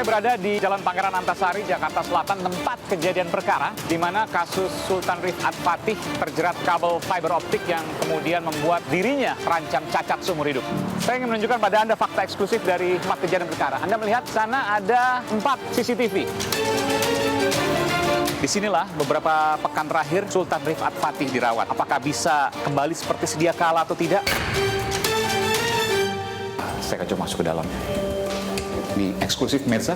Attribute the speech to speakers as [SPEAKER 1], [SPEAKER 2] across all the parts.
[SPEAKER 1] Saya berada di Jalan Pangeran Antasari, Jakarta Selatan, tempat kejadian perkara, di mana kasus Sultan Rifat Fatih terjerat kabel fiber optik yang kemudian membuat dirinya terancam cacat seumur hidup. Saya ingin menunjukkan pada Anda fakta eksklusif dari tempat kejadian perkara. Anda melihat sana ada 4 CCTV. Disinilah beberapa pekan terakhir Sultan Rifat Fatih dirawat. Apakah bisa kembali seperti sedia kala atau tidak? Saya akan coba masuk ke dalam. Ini eksklusif pemirsa.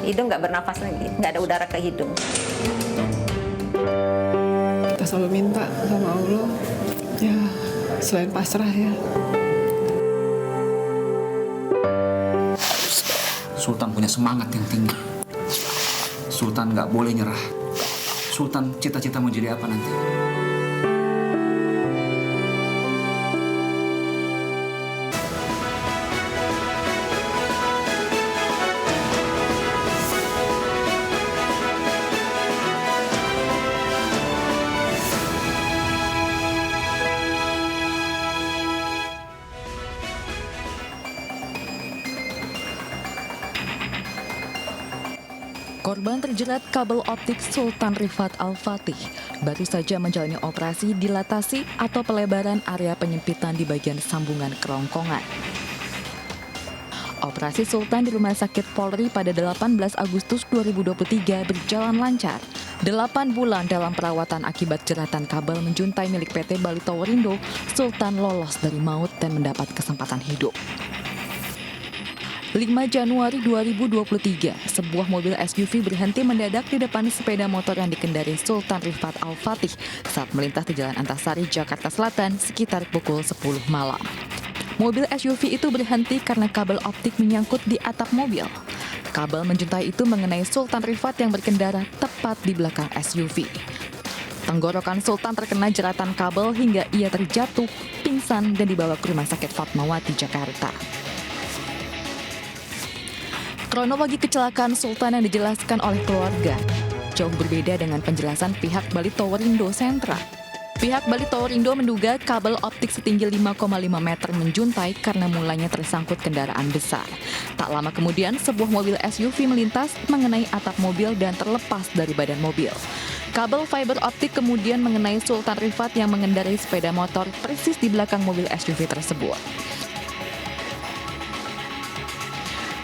[SPEAKER 2] Hidung nggak bernafas lagi, nggak ada udara ke hidung.
[SPEAKER 3] Kita selalu minta sama Allah, ya selain pasrah ya.
[SPEAKER 4] Sultan punya semangat yang tinggi. Sultan nggak boleh nyerah. Sultan cita-cita mau jadi apa nanti?
[SPEAKER 5] Korban terjerat kabel optik Sultan Rifat Al-Fatih baru saja menjalani operasi dilatasi atau pelebaran area penyempitan di bagian sambungan kerongkongan. Operasi Sultan di Rumah Sakit Polri pada 18 Agustus 2023 berjalan lancar. 8 bulan dalam perawatan akibat jeratan kabel menjuntai milik PT Bali Towerindo, Sultan lolos dari maut dan mendapat kesempatan hidup. 5 Januari 2023, sebuah mobil SUV berhenti mendadak di depan sepeda motor yang dikendarai Sultan Rifat Al-Fatih saat melintas di Jalan Antasari, Jakarta Selatan sekitar pukul 10 malam. Mobil SUV itu berhenti karena kabel optik menyangkut di atap mobil. Kabel menjuntai itu mengenai Sultan Rifat yang berkendara tepat di belakang SUV. Tenggorokan Sultan terkena jeratan kabel hingga ia terjatuh, pingsan dan dibawa ke Rumah Sakit Fatmawati, Jakarta. Kronologi kecelakaan Sultan yang dijelaskan oleh keluarga jauh berbeda dengan penjelasan pihak Bali Towerindo Sentra. Pihak Bali Towerindo menduga kabel optik setinggi 5,5 meter menjuntai karena mulanya tersangkut kendaraan besar. Tak lama kemudian, sebuah mobil SUV melintas mengenai atap mobil dan terlepas dari badan mobil. Kabel fiber optik kemudian mengenai Sultan Rifat yang mengendarai sepeda motor persis di belakang mobil SUV tersebut.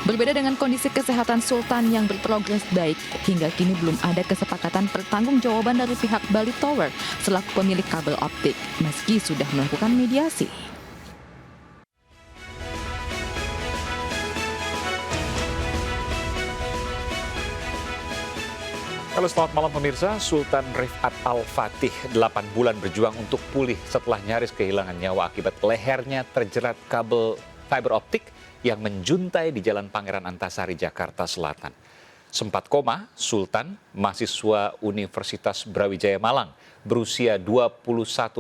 [SPEAKER 5] Berbeda dengan kondisi kesehatan Sultan yang berprogres baik, hingga kini belum ada kesepakatan pertanggungjawaban dari pihak Bali Tower selaku pemilik kabel optik, meski sudah melakukan mediasi.
[SPEAKER 1] Halo, selamat malam pemirsa. Sultan Rifat Al-Fatih 8 bulan berjuang untuk pulih setelah nyaris kehilangan nyawa akibat lehernya terjerat kabel fiber optik yang menjuntai di Jalan Pangeran Antasari, Jakarta Selatan. Sempat koma, Sultan, mahasiswa Universitas Brawijaya Malang, berusia 21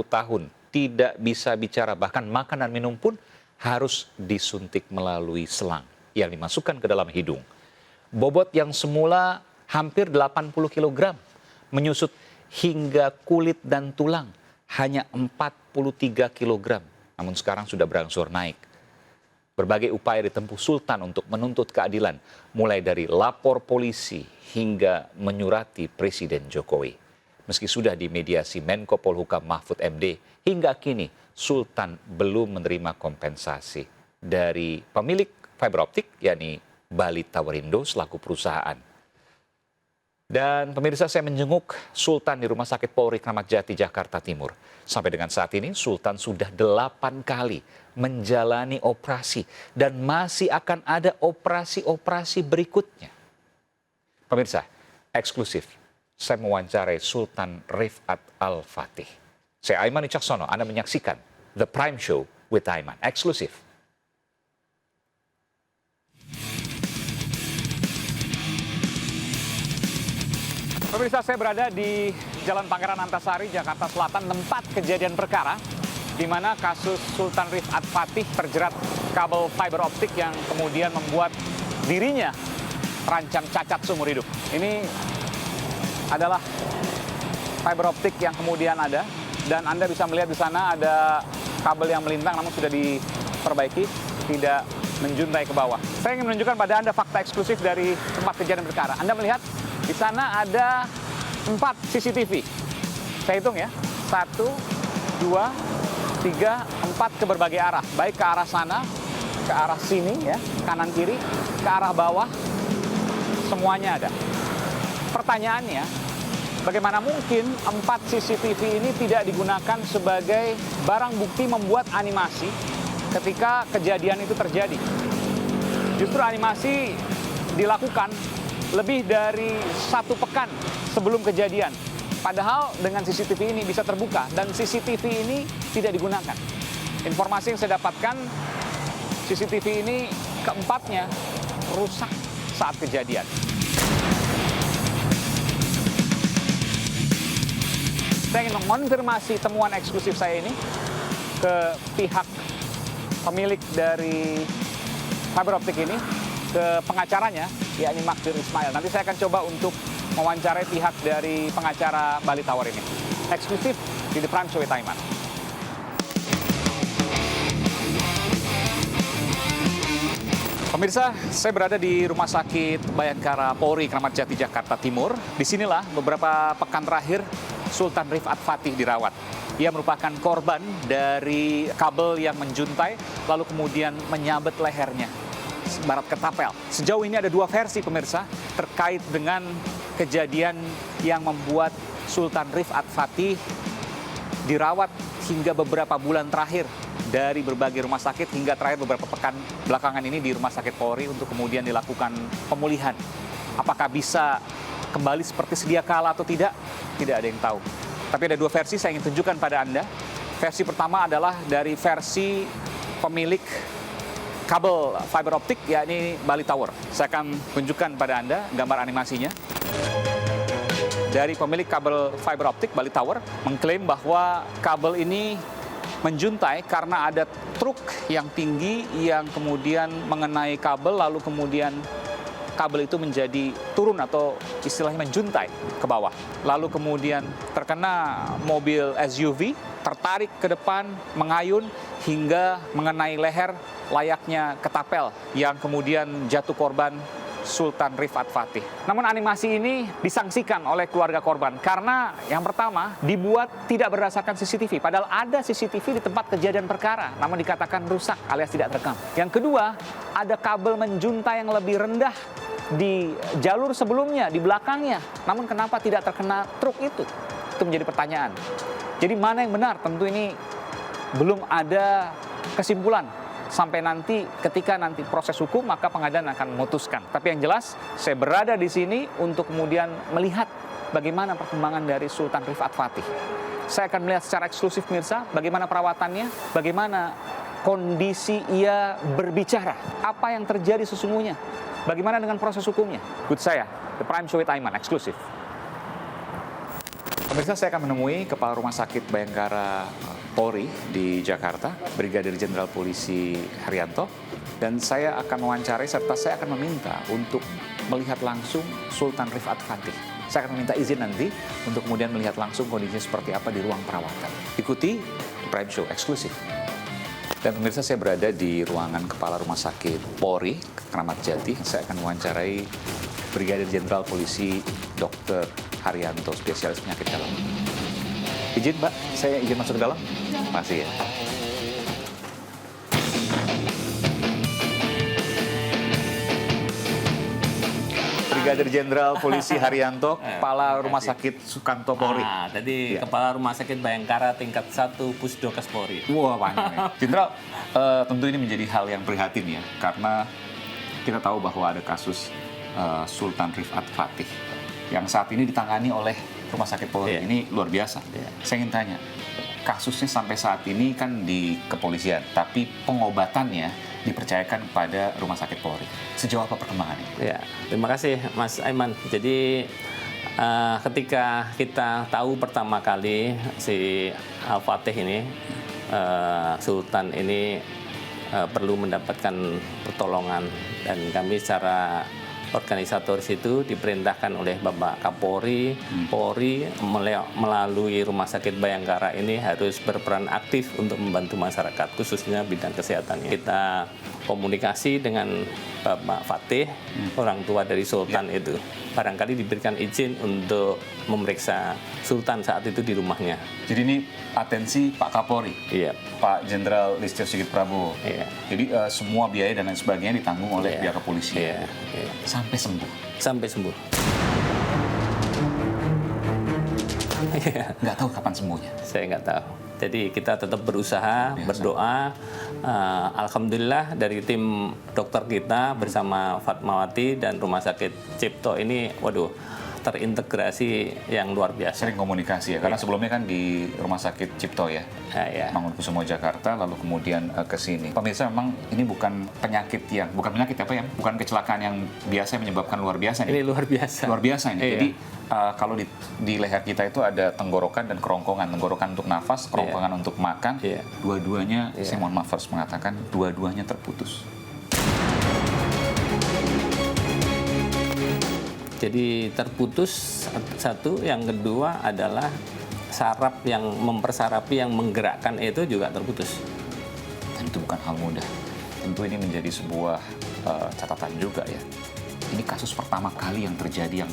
[SPEAKER 1] tahun, tidak bisa bicara, bahkan makan dan minum pun harus disuntik melalui selang yang dimasukkan ke dalam hidung. Bobot yang semula hampir 80 kg, menyusut hingga kulit dan tulang, hanya 43 kg, namun sekarang sudah berangsur naik. Berbagai upaya ditempuh Sultan untuk menuntut keadilan, mulai dari lapor polisi hingga menyurati Presiden Jokowi. Meski sudah dimediasi Menko Polhukam Mahfud MD, hingga kini Sultan belum menerima kompensasi dari pemilik fiber optik, yakni Bali Towerindo selaku perusahaan. Dan pemirsa, saya menjenguk Sultan di Rumah Sakit Polri Kramat Jati, Jakarta Timur. Sampai dengan saat ini Sultan sudah 8 kali menjalani operasi dan masih akan ada operasi-operasi berikutnya. Pemirsa, eksklusif, saya mewawancarai Sultan Rifat Al-Fatih. Saya Aiman Wicaksono, Anda menyaksikan The Prime Show with Aiman, eksklusif. Pemirsa, saya berada di Jalan Pangeran Antasari, Jakarta Selatan, tempat kejadian perkara, di mana kasus Sultan Rifat Fatih terjerat kabel fiber optik yang kemudian membuat dirinya terancam cacat seumur hidup. Ini adalah fiber optik yang kemudian ada, dan Anda bisa melihat di sana ada kabel yang melintang namun sudah diperbaiki, tidak menjuntai ke bawah. Saya ingin menunjukkan pada Anda fakta eksklusif dari tempat kejadian perkara. Anda melihat di sana ada 4 CCTV. Saya hitung ya, 1, 2, 3, 4 ke berbagai arah. Baik ke arah sana, ke arah sini ya, kanan kiri, ke arah bawah, semuanya ada. Pertanyaannya, bagaimana mungkin 4 CCTV ini tidak digunakan sebagai barang bukti membuat animasi ketika kejadian itu terjadi? Justru animasi dilakukan lebih dari 1 pekan sebelum kejadian. Padahal dengan CCTV ini bisa terbuka dan CCTV ini tidak digunakan. Informasi yang saya dapatkan, CCTV ini keempatnya rusak saat kejadian. Saya ingin mengonfirmasi temuan eksklusif saya ini ke pihak pemilik dari fiber optik ini, ke pengacaranya, yakni Magdir Ismail. Nanti saya akan coba untuk mewawancarai pihak dari pengacara Bali Tower ini. Eksklusif di The Prime Show with Aiman. Pemirsa, saya berada di Rumah Sakit Bayangkara Polri, Kramat Jati, Jakarta Timur. Disinilah beberapa pekan terakhir Sultan Rifat Fatih dirawat. Ia merupakan korban dari kabel yang menjuntai, lalu kemudian menyabet lehernya barat ketapel. Sejauh ini ada 2 versi pemirsa terkait dengan kejadian yang membuat Sultan Rifat Fatih dirawat hingga beberapa bulan terakhir dari berbagai rumah sakit hingga terakhir beberapa pekan belakangan ini di Rumah Sakit Polri untuk kemudian dilakukan pemulihan. Apakah bisa kembali seperti sedia kala atau tidak? Tidak ada yang tahu. Tapi ada 2 versi saya ingin tunjukkan pada Anda. Versi pertama adalah dari versi pemilik kabel fiber optik, yakni Bali Tower. Saya akan tunjukkan pada Anda gambar animasinya. Dari pemilik kabel fiber optik Bali Tower mengklaim bahwa kabel ini menjuntai karena ada truk yang tinggi yang kemudian mengenai kabel, lalu kemudian kabel itu menjadi turun atau istilahnya menjuntai ke bawah. Lalu kemudian terkena mobil SUV, tertarik ke depan, mengayun hingga mengenai leher layaknya ketapel yang kemudian jatuh korban Sultan Rifat Fatih. Namun animasi ini disangsikan oleh keluarga korban karena yang pertama dibuat tidak berdasarkan CCTV. Padahal ada CCTV di tempat kejadian perkara, namun dikatakan rusak alias tidak terekam. Yang kedua, ada kabel menjuntai yang lebih rendah di jalur sebelumnya, di belakangnya. Namun kenapa tidak terkena truk itu? Itu menjadi pertanyaan. Jadi mana yang benar? Tentu ini belum ada kesimpulan. Sampai nanti ketika nanti proses hukum maka pengadilan akan memutuskan. Tapi yang jelas saya berada di sini untuk kemudian melihat bagaimana perkembangan dari Sultan Rifat Fatih. Saya akan melihat secara eksklusif pemirsa bagaimana perawatannya, bagaimana kondisi ia berbicara, apa yang terjadi sesungguhnya, bagaimana dengan proses hukumnya. Ikut saya, The Prime Show with Aiman, eksklusif. Pemirsa, saya akan menemui Kepala Rumah Sakit Bayangkara Polri di Jakarta, Brigadir Jenderal Polisi Haryanto, dan saya akan mewawancarai serta saya akan meminta untuk melihat langsung Sultan Rifat Fatih. Saya akan meminta izin nanti untuk kemudian melihat langsung kondisinya seperti apa di ruang perawatan. Ikuti Prime Show eksklusif. Dan pemirsa, saya berada di ruangan Kepala Rumah Sakit Polri, Kramat Jati. Saya akan mewawancarai Brigadir Jenderal Polisi Dr. Haryanto, spesialis penyakit dalam. Izin, Mbak, saya izin masuk ke dalam? Masih ya. Brigadir Jenderal Polisi Haryanto, Kepala Rumah Sakit Sukanto Polri.
[SPEAKER 6] Tadi Kepala Rumah Sakit Bayangkara tingkat 1 Pusdokes Polri.
[SPEAKER 1] Wah, panjang. Jenderal, tentu ini menjadi hal yang prihatin ya, karena kita tahu bahwa ada kasus Sultan Rifat Fatih yang saat ini ditangani oleh Rumah Sakit Polri. Ini luar biasa. Saya ingin tanya, kasusnya sampai saat ini kan di kepolisian, tapi pengobatannya dipercayakan kepada Rumah Sakit Polri. Sejauh apa perkembangannya?
[SPEAKER 6] Ya, terima kasih Mas Aiman. Jadi ketika kita tahu pertama kali si Al-Fatih ini, Sultan ini perlu mendapatkan pertolongan, dan kami secara organisatoris itu diperintahkan oleh Bapak Kapolri, Polri melalui Rumah Sakit Bayangkara ini harus berperan aktif untuk membantu masyarakat, khususnya bidang kesehatan. Kita komunikasi dengan Bapak Fatih, orang tua dari Sultan itu. Barangkali diberikan izin untuk memeriksa Sultan saat itu di rumahnya.
[SPEAKER 1] Jadi ini atensi Pak Kapolri,
[SPEAKER 6] Iya,
[SPEAKER 1] Pak Jenderal Listio Sigit Prabowo.
[SPEAKER 6] iya,
[SPEAKER 1] Jadi semua biaya dan lain sebagainya ditanggung oleh pihak kepolisian.
[SPEAKER 6] iya, iya.
[SPEAKER 1] Sampai sembuh.
[SPEAKER 6] Sampai sembuh. Iya.
[SPEAKER 1] Nggak tahu kapan sembuhnya.
[SPEAKER 6] Saya nggak tahu. Jadi kita tetap berusaha,
[SPEAKER 1] Biasa.
[SPEAKER 6] berdoa. Alhamdulillah dari tim dokter kita bersama Fatmawati dan Rumah Sakit Cipto ini, waduh, terintegrasi yang luar biasa.
[SPEAKER 1] Sering komunikasi ya, karena sebelumnya kan di Rumah Sakit Cipto ya,
[SPEAKER 6] Ya.
[SPEAKER 1] Mangunkusumo Jakarta, lalu kemudian ke sini. Pemirsa, memang ini bukan penyakit bukan kecelakaan yang biasa menyebabkan luar biasa
[SPEAKER 6] Ini
[SPEAKER 1] nih.
[SPEAKER 6] luar biasa.
[SPEAKER 1] Luar biasa ini.
[SPEAKER 6] Iya.
[SPEAKER 1] Jadi kalau di leher kita itu ada tenggorokan dan kerongkongan. Tenggorokan untuk nafas, kerongkongan untuk makan.
[SPEAKER 6] Iya.
[SPEAKER 1] Dua-duanya,
[SPEAKER 6] Iya.
[SPEAKER 1] saya mohon maaf harus mengatakan, dua-duanya terputus.
[SPEAKER 6] Jadi terputus satu, yang kedua adalah saraf yang mempersarapi, yang menggerakkan itu juga terputus.
[SPEAKER 1] Dan itu bukan hal mudah. Tentu ini menjadi sebuah catatan juga ya. Ini kasus pertama kali yang terjadi yang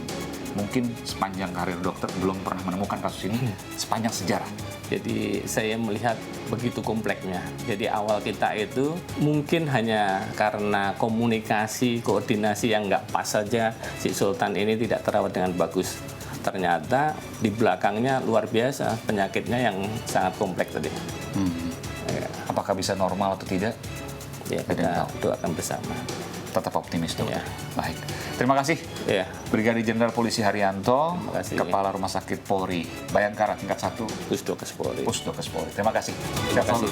[SPEAKER 1] mungkin sepanjang karir dokter belum pernah menemukan kasus ini sepanjang sejarah.
[SPEAKER 6] Jadi saya melihat begitu kompleksnya. Jadi awal kita itu mungkin hanya karena komunikasi, koordinasi yang nggak pas saja, si Sultan ini tidak terawat dengan bagus. Ternyata di belakangnya luar biasa, penyakitnya yang sangat kompleks tadi. Ya,
[SPEAKER 1] Apakah bisa normal atau tidak?
[SPEAKER 6] ya
[SPEAKER 1] Ada yang
[SPEAKER 6] kita
[SPEAKER 1] tahu.
[SPEAKER 6] doakan bersama.
[SPEAKER 1] Tetap optimis dokter.
[SPEAKER 6] Iya.
[SPEAKER 1] Baik. Terima kasih.
[SPEAKER 6] Ya,
[SPEAKER 1] Brigadir Jenderal Polisi Haryanto,
[SPEAKER 6] Terima kasih.
[SPEAKER 1] Kepala Rumah Sakit Polri, Bayangkara tingkat 1,
[SPEAKER 6] Pusdokes Polri.
[SPEAKER 1] Pusdokes Polri. Terima kasih.
[SPEAKER 6] Terima kasih.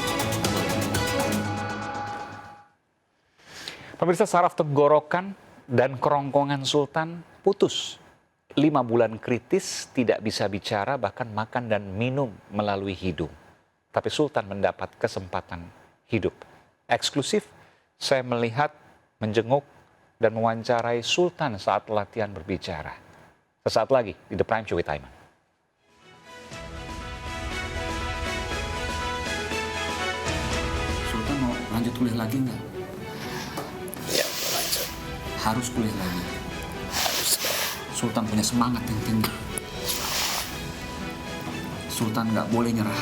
[SPEAKER 1] Pemirsa, saraf tenggorokan dan kerongkongan Sultan putus. 5 bulan kritis, tidak bisa bicara, bahkan makan dan minum melalui hidung. Tapi Sultan mendapat kesempatan hidup. Eksklusif, saya melihat, menjenguk, dan mewawancarai Sultan saat latihan berbicara. Sesaat lagi di The Prime Show with Aiman.
[SPEAKER 4] Sultan mau lanjut kuliah lagi nggak?
[SPEAKER 7] Ya, lanjut.
[SPEAKER 4] Harus kuliah lagi. Sultan punya semangat yang tinggi. Sultan nggak boleh nyerah.